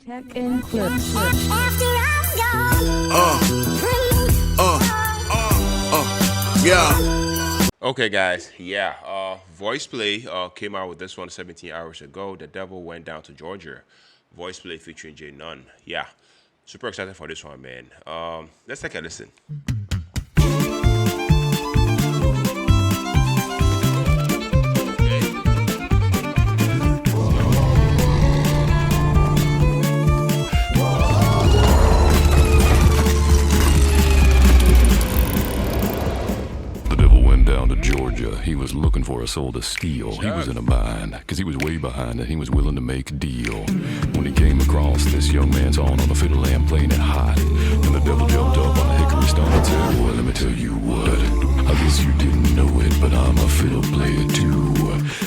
Tech and clips. Yeah. Okay, guys. Yeah. Voiceplay came out with this one 17 hours ago. The Devil Went Down to Georgia. Voiceplay featuring J.None. Yeah. Super excited for this one, man. Let's take a listen. Down to Georgia. He was looking for a soul to steal. He was in a bind, cause he was way behind and he was willing to make a deal. When he came across this young man's on a fiddle and playing it hot, and the devil jumped up on a hickory stone and said, well, let me tell you what, I guess you didn't know it, but I'm a fiddle player too.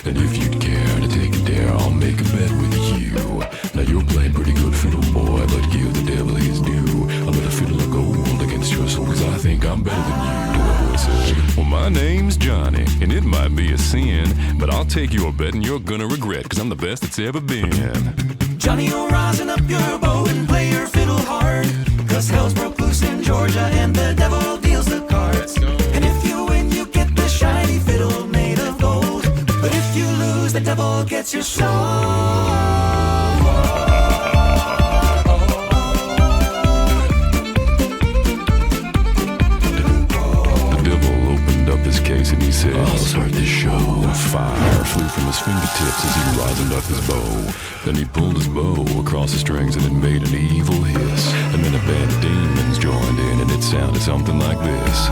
And if you'd care to take a dare, I'll make a bet with you. Now you're playing pretty good fiddle, boy, but give the devil his due. I'll bet a fiddle of gold against your soul, cause I think I'm better than you. Well, my name's Johnny, and it might be a sin, but I'll take your bet and you're gonna regret, cause I'm the best that's ever been. Johnny, you're rising up your bow and play your fiddle hard, cause hell's broke loose in Georgia and the devil deals the cards. And if you win, you get the shiny fiddle made of gold, but if you lose, the devil gets your soul. Case and he said, I'll start this show. Fire flew from his fingertips as he risened up his bow. Then he pulled his bow across the strings and it made an evil hiss. And then a band of demons joined in and it sounded something like this.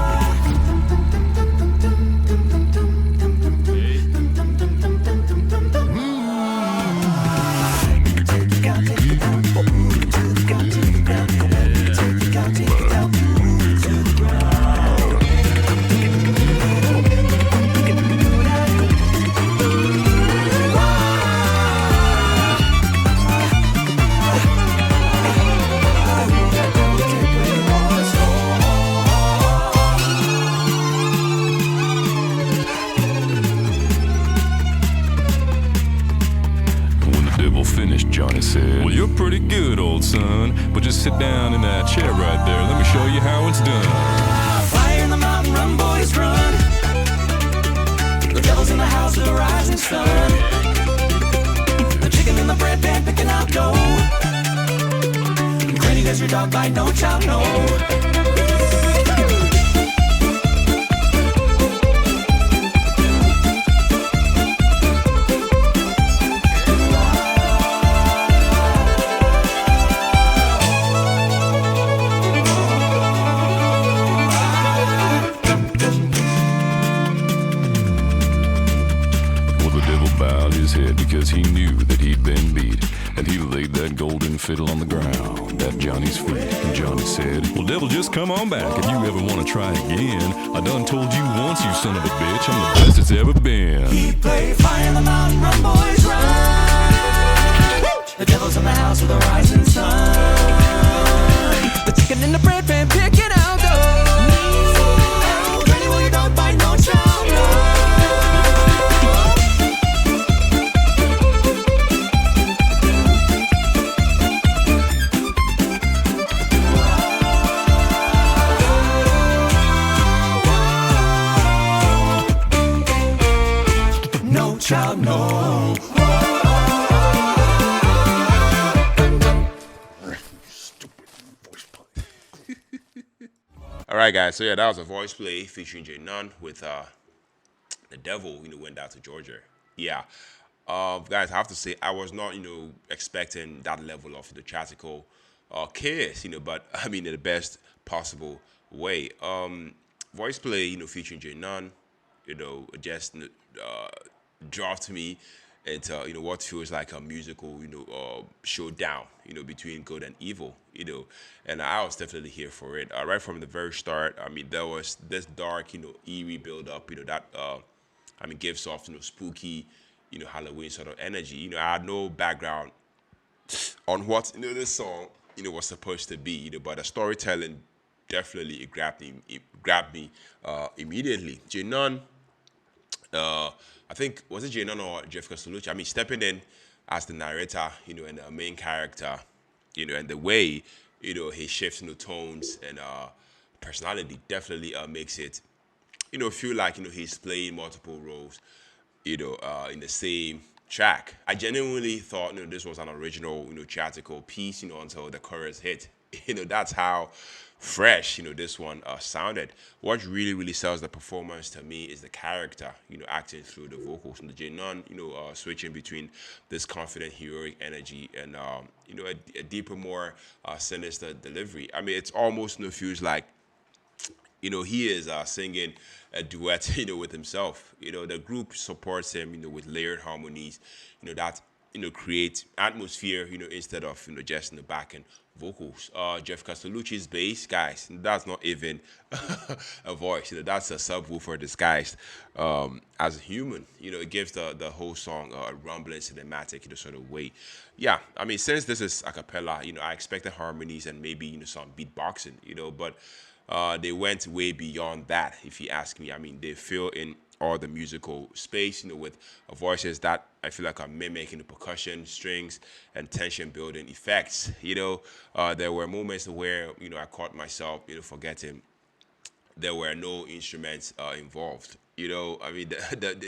Finished, Johnny said, well, you're pretty good, old son, but just sit down in that chair right there. Let me show you how it's done. Fire in the mountain, run, boys, run. The devil's in the house of the rising sun. The chicken in the bread pan picking out dough. Granny does your dog bite, no child, no. Because he knew that he'd been beat, and he laid that golden fiddle on the ground at Johnny's feet. And Johnny said, well, devil, just come on back if you ever want to try again. I done told you once, you son of a bitch, I'm the best it's ever been. He played fire in the mountain, run, boys, run. The devil's in the house with the rising sun. The chicken in the bread pan picking out dough. Granny, will your dog bite, no child, no. Child, no. All right, guys. So yeah, that was a voice play featuring J.None with the Devil. Went down to Georgia. Yeah, guys. I have to say I was not expecting that level of the theatrical chaos. But I mean in the best possible way. Voice play featuring J.None. Just dropped me into what feels like a musical showdown between good and evil, and I was definitely here for it right from the very start. I mean, there was this dark eerie build up that gives off spooky Halloween sort of energy. I had no background on what this song was supposed to be, but the storytelling definitely it grabbed me immediately. J.None, I think, was it J.None or Jeff Costolucci? I mean, stepping in as the narrator, and the main character, and the way, he shifts tones and personality definitely makes it, feel like, he's playing multiple roles, in the same track. I genuinely thought, this was an original, theatrical piece, until the chorus hit. That's how fresh, this one sounded. What really, really sells the performance to me is the character, acting through the vocals. And the J.None, switching between this confident, heroic energy and, a deeper, more sinister delivery. I mean, it's almost, feels like, he is singing a duet, with himself. The group supports him, with layered harmonies, that, create atmosphere, instead of, just in the back end vocals. Jeff Castellucci's bass, guys, that's not even a voice. That's a subwoofer disguised as a human. It gives the whole song a rumbling, cinematic, sort of way. Yeah, I mean, since this is a cappella, I expected harmonies and maybe, some beatboxing, but they went way beyond that, if you ask me. I mean, they fill in all the musical space, with voices that I feel like are mimicking the percussion, strings, and tension building effects. There were moments where, I caught myself, forgetting there were no instruments involved. I mean,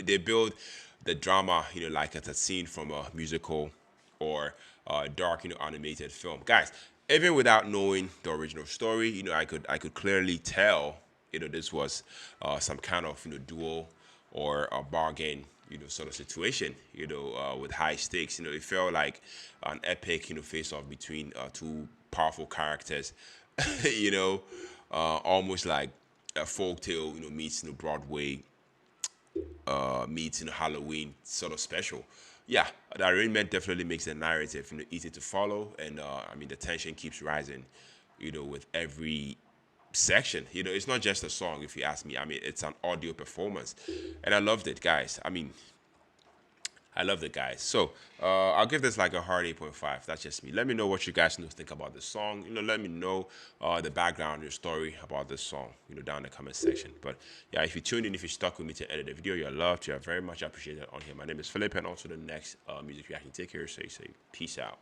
they build the drama, like it's a scene from a musical or dark, animated film. Guys, even without knowing the original story, I could clearly tell, this was some kind of, duel or a bargain, sort of situation, with high stakes. It felt like an epic, face off between two powerful characters, almost like a folktale, meets, Broadway, meets, Halloween sort of special. Yeah, the arrangement definitely makes the narrative, easy to follow, and I mean, the tension keeps rising, with every section. It's not just a song, if you ask me. I mean, it's an audio performance, and I loved it, guys. I mean, I love the guys. So I'll give this like a hard 8.5. That's just me. Let me know what you guys think about this song. Let me know the background, your story about this song, down in the comment section. But yeah, if you tuned in, if you stuck with me to edit the video, you're loved. You're very much appreciated on here. My name is Philip, and also the next music reaction. Take care. Say, peace out.